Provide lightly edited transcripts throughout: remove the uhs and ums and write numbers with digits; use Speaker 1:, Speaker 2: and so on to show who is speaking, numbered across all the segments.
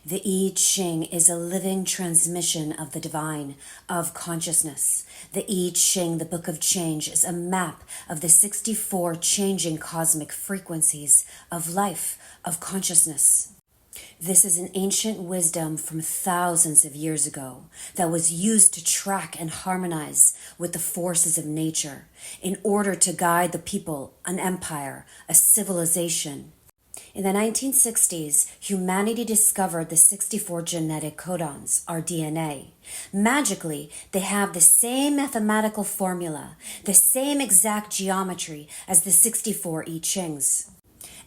Speaker 1: The I Ching is a living transmission of the divine, of consciousness. The I Ching, the Book of Change, is a map of the 64 changing cosmic frequencies of life, of consciousness. This is an ancient wisdom from thousands of years ago that was used to track and harmonize with the forces of nature in order to guide the people, an empire, a civilization. In the 1960s, humanity discovered the 64 genetic codons, our DNA. Magically, they have the same mathematical formula, the same exact geometry as the 64 I Chings.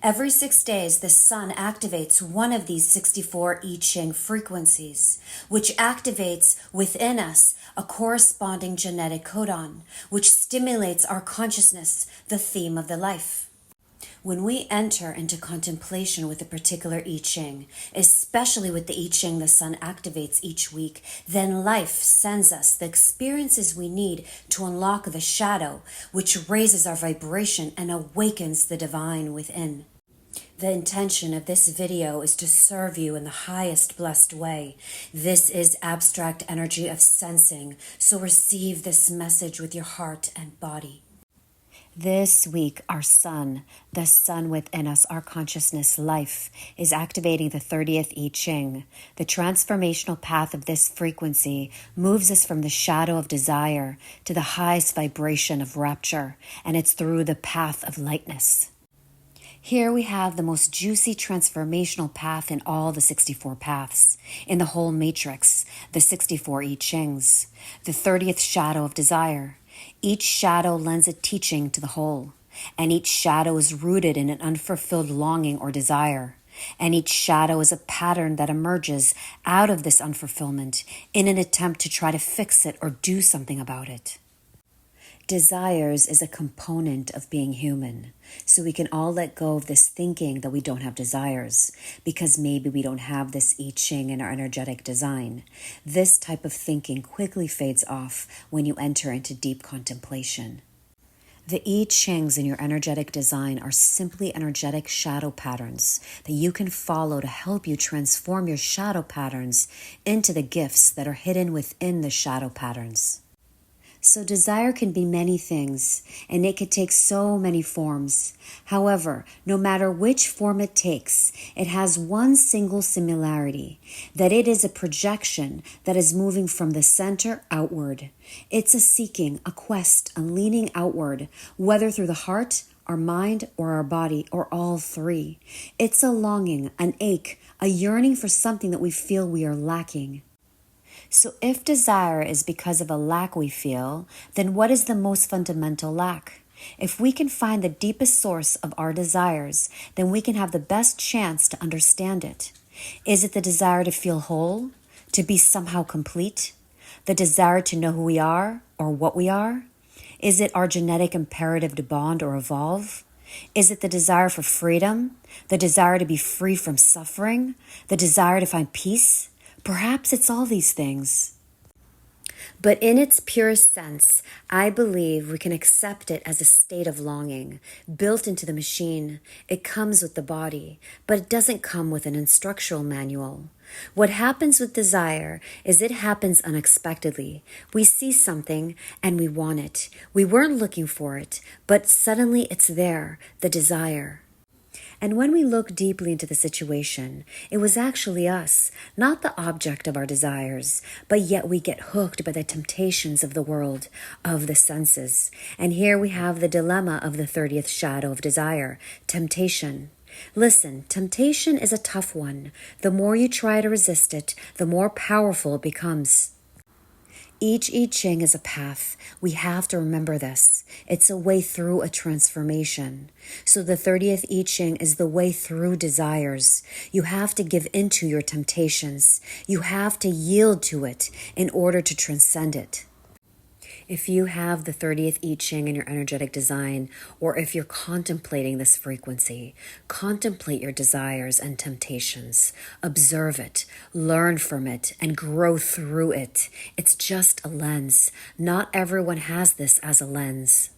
Speaker 1: Every 6 days, the sun activates one of these 64 I Ching frequencies, which activates within us a corresponding genetic codon, which stimulates our consciousness, the theme of the life. When we enter into contemplation with a particular I Ching, especially with the I Ching the sun activates each week, then life sends us the experiences we need to unlock the shadow, which raises our vibration and awakens the divine within. The intention of this video is to serve you in the highest blessed way. This is abstract energy of sensing, so receive this message with your heart and body. This week, our sun, the sun within us, our consciousness life, is activating the 30th I Ching. The transformational path of this frequency moves us from the shadow of desire to the highest vibration of rapture, and it's through the path of lightness. Here we have the most juicy transformational path in all the 64 paths, in the whole matrix, the 64 I Chings, the 30th shadow of desire. Each shadow lends a teaching to the whole, and each shadow is rooted in an unfulfilled longing or desire, and each shadow is a pattern that emerges out of this unfulfillment in an attempt to try to fix it or do something about it. Desires is a component of being human, so we can all let go of this thinking that we don't have desires because maybe we don't have this I Ching in our energetic design. This type of thinking quickly fades off when you enter into deep contemplation. The I Chings in your energetic design are simply energetic shadow patterns that you can follow to help you transform your shadow patterns into the gifts that are hidden within the shadow patterns. So desire can be many things, and it can take so many forms. However, no matter which form it takes, it has one single similarity, that it is a projection that is moving from the center outward. It's a seeking, a quest, a leaning outward, whether through the heart, our mind, or our body, or all three. It's a longing, an ache, a yearning for something that we feel we are lacking. So if desire is because of a lack we feel, then what is the most fundamental lack? If we can find the deepest source of our desires, then we can have the best chance to understand it. Is it the desire to feel whole, to be somehow complete? The desire to know who we are or what we are? Is it our genetic imperative to bond or evolve? Is it the desire for freedom, the desire to be free from suffering, the desire to find peace? Perhaps it's all these things. But in its purest sense, I believe we can accept it as a state of longing, built into the machine. It comes with the body, but it doesn't come with an instructional manual. What happens with desire is it happens unexpectedly. We see something and we want it. We weren't looking for it, but suddenly it's there, the desire. And when we look deeply into the situation, it was actually us, not the object of our desires, but yet we get hooked by the temptations of the world, of the senses. And here we have the dilemma of the 30th shadow of desire, temptation. Listen, temptation is a tough one. The more you try to resist it, the more powerful it becomes. Each I Ching is a path. We have to remember this. It's a way through a transformation. So the 30th I Ching is the way through desires. You have to give into your temptations. You have to yield to it in order to transcend it. If you have the 30th I Ching in your energetic design, or if you're contemplating this frequency, contemplate your desires and temptations. Observe it, learn from it, and grow through it. It's just a lens. Not everyone has this as a lens.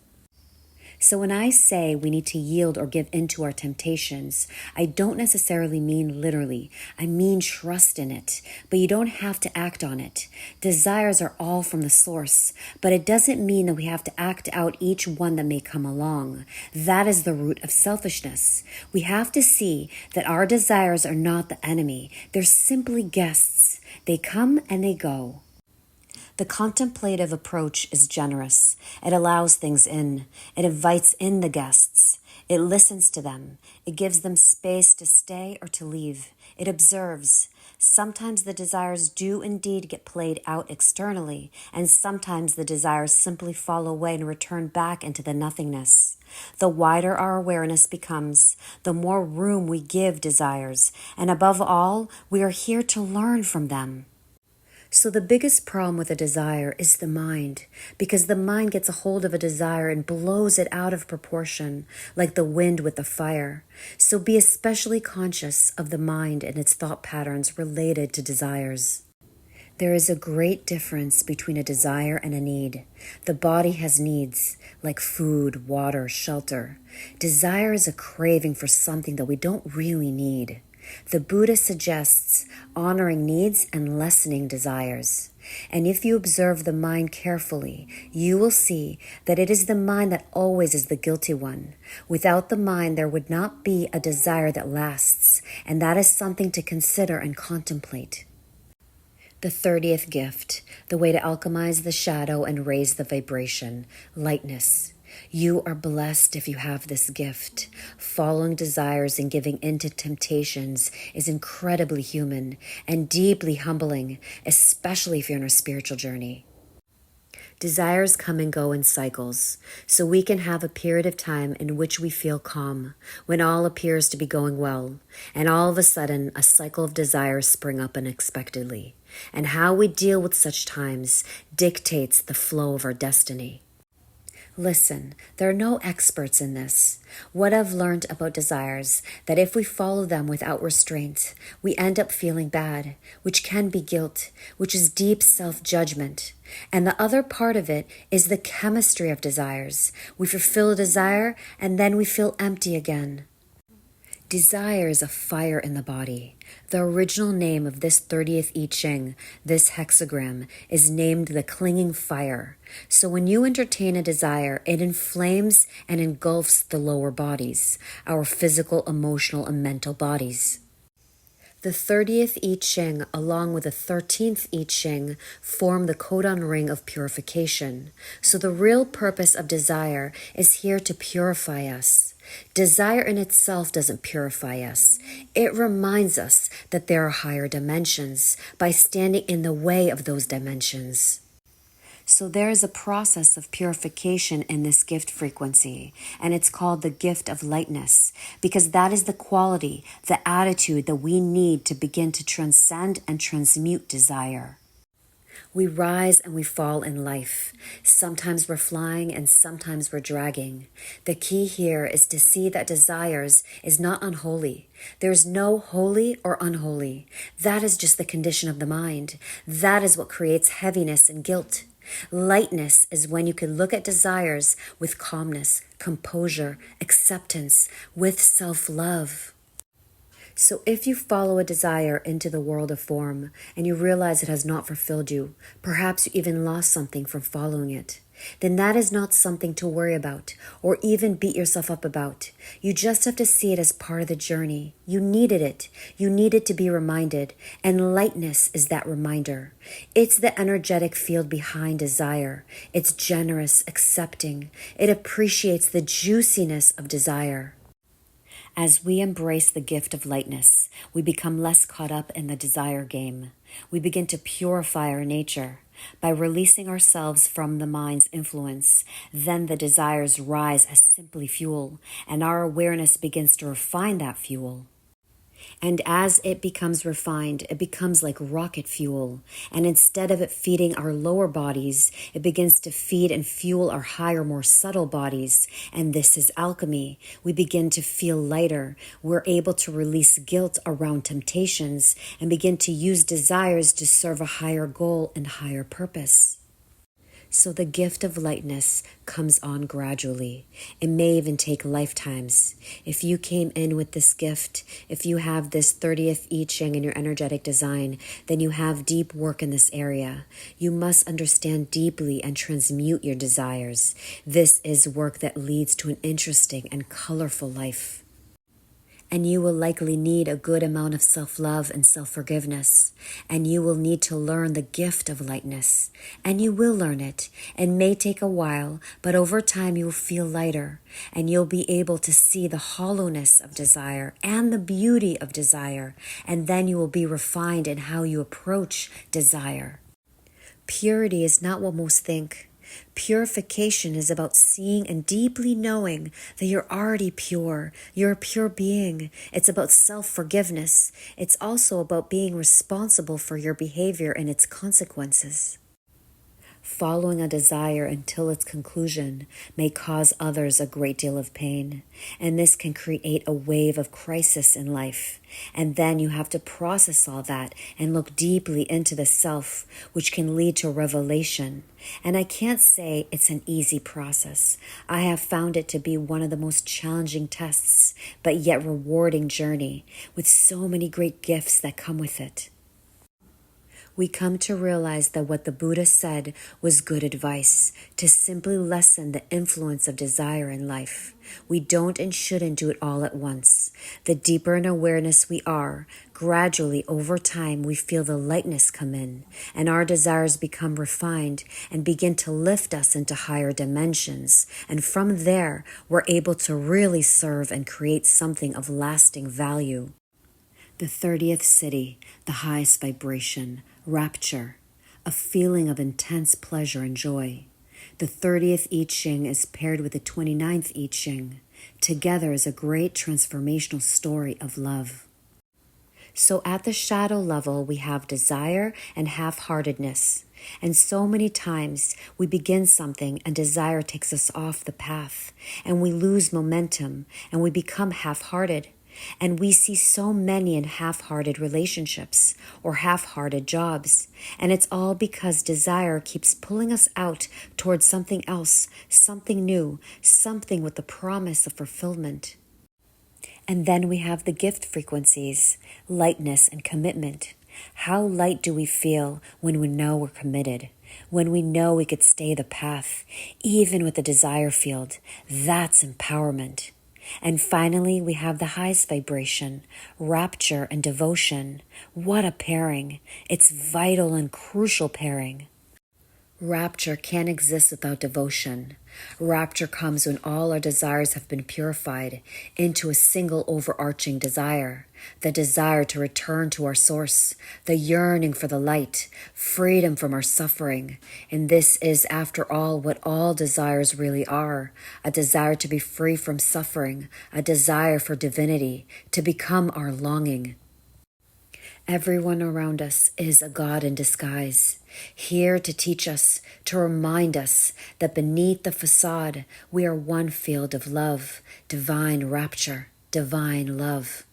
Speaker 1: So when I say we need to yield or give in to our temptations, I don't necessarily mean literally. I mean trust in it, but you don't have to act on it. Desires are all from the source, but it doesn't mean that we have to act out each one that may come along. That is the root of selfishness. We have to see that our desires are not the enemy. They're simply guests. They come and they go. The contemplative approach is generous. It allows things in. It invites in the guests. It listens to them. It gives them space to stay or to leave. It observes. Sometimes the desires do indeed get played out externally, and sometimes the desires simply fall away and return back into the nothingness. The wider our awareness becomes, the more room we give desires, and above all, we are here to learn from them. So the biggest problem with a desire is the mind, because the mind gets a hold of a desire and blows it out of proportion, like the wind with the fire. So be especially conscious of the mind and its thought patterns related to desires. There is a great difference between a desire and a need. The body has needs, like food, water, shelter. Desire is a craving for something that we don't really need. The Buddha suggests honoring needs and lessening desires. And if you observe the mind carefully, you will see that it is the mind that always is the guilty one. Without the mind, there would not be a desire that lasts, and that is something to consider and contemplate. The 30th gift, the way to alchemize the shadow and raise the vibration, lightness. You are blessed if you have this gift. Following desires and giving in to temptations is incredibly human and deeply humbling, especially if you're on a spiritual journey. Desires come and go in cycles, so we can have a period of time in which we feel calm, when all appears to be going well, and all of a sudden a cycle of desires spring up unexpectedly. And how we deal with such times dictates the flow of our destiny. Listen, there are no experts in this. What I've learned about desires, that if we follow them without restraint, we end up feeling bad, which can be guilt, which is deep self-judgment. And the other part of it is the chemistry of desires. We fulfill a desire and then we feel empty again. Desire is a fire in the body. The original name of this 30th I Ching, this hexagram, is named the clinging fire. So when you entertain a desire, it inflames and engulfs the lower bodies, our physical, emotional, and mental bodies. The 30th I Ching, along with the 13th I Ching, form the codon ring of purification. So the real purpose of desire is here to purify us. Desire in itself doesn't purify us. It reminds us that there are higher dimensions by standing in the way of those dimensions. So there is a process of purification in this gift frequency, and it's called the gift of lightness, because that is the quality, the attitude that we need to begin to transcend and transmute desire. We rise and we fall in life. Sometimes we're flying and sometimes we're dragging. The key here is to see that desires is not unholy. There's no holy or unholy. That is just the condition of the mind. That is what creates heaviness and guilt. Lightness is when you can look at desires with calmness, composure, acceptance, with self-love. So if you follow a desire into the world of form and you realize it has not fulfilled you, perhaps you even lost something from following it, then that is not something to worry about or even beat yourself up about. You just have to see it as part of the journey. You needed it. You needed to be reminded, and lightness is that reminder. It's the energetic field behind desire. It's generous, accepting. It appreciates the juiciness of desire. As we embrace the gift of lightness, we become less caught up in the desire game. We begin to purify our nature. By releasing ourselves from the mind's influence, then the desires rise as simply fuel, and our awareness begins to refine that fuel. And as it becomes refined, it becomes like rocket fuel. And instead of it feeding our lower bodies, it begins to feed and fuel our higher, more subtle bodies. And this is alchemy. We begin to feel lighter. We're able to release guilt around temptations and begin to use desires to serve a higher goal and higher purpose. So the gift of lightness comes on gradually. It may even take lifetimes. If you came in with this gift, if you have this 30th I Ching in your energetic design, then you have deep work in this area. You must understand deeply and transmute your desires. This is work that leads to an interesting and colorful life. And you will likely need a good amount of self-love and self-forgiveness. And you will need to learn the gift of lightness. And you will learn it. It may take a while, but over time you will feel lighter. And you'll be able to see the hollowness of desire and the beauty of desire. And then you will be refined in how you approach desire. Purity is not what most think. Purification is about seeing and deeply knowing that you're already pure. You're a pure being. It's about self-forgiveness. It's also about being responsible for your behavior and its consequences. Following a desire until its conclusion may cause others a great deal of pain, and this can create a wave of crisis in life. And then you have to process all that and look deeply into the self, which can lead to revelation. And I can't say it's an easy process. I have found it to be one of the most challenging tests, but yet rewarding journey, with so many great gifts that come with it. We come to realize that what the Buddha said was good advice, to simply lessen the influence of desire in life. We don't and shouldn't do it all at once. The deeper in awareness we are, gradually over time we feel the lightness come in, and our desires become refined and begin to lift us into higher dimensions. And from there, we're able to really serve and create something of lasting value. The 30th city, the highest vibration, rapture, a feeling of intense pleasure and joy. The 30th I Ching is paired with the 29th I Ching. Together is a great transformational story of love. So at the shadow level, we have desire and half-heartedness. And so many times we begin something and desire takes us off the path, and we lose momentum and we become half-hearted. And we see so many in half-hearted relationships or half-hearted jobs. And it's all because desire keeps pulling us out towards something else, something new, something with the promise of fulfillment. And then we have the gift frequencies, lightness and commitment. How light do we feel when we know we're committed? When we know we could stay the path, even with the desire field? That's empowerment. And finally, we have the highest vibration, rapture and devotion. What a pairing. It's vital and crucial pairing. Rapture can't exist without devotion. Rapture comes when all our desires have been purified into a single overarching desire. The desire to return to our source, the yearning for the light, freedom from our suffering. And this is, after all, what all desires really are. A desire to be free from suffering, a desire for divinity, to become our longing. Everyone around us is a God in disguise, here to teach us, to remind us that beneath the facade, we are one field of love, divine rapture, divine love.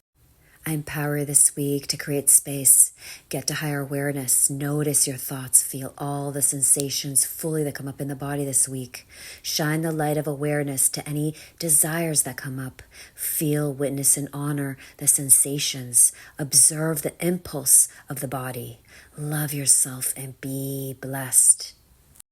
Speaker 1: I empower you this week to create space, get to higher awareness, notice your thoughts, feel all the sensations fully that come up in the body this week. Shine the light of awareness to any desires that come up. Feel, witness, and honor the sensations. Observe the impulse of the body. Love yourself and be blessed.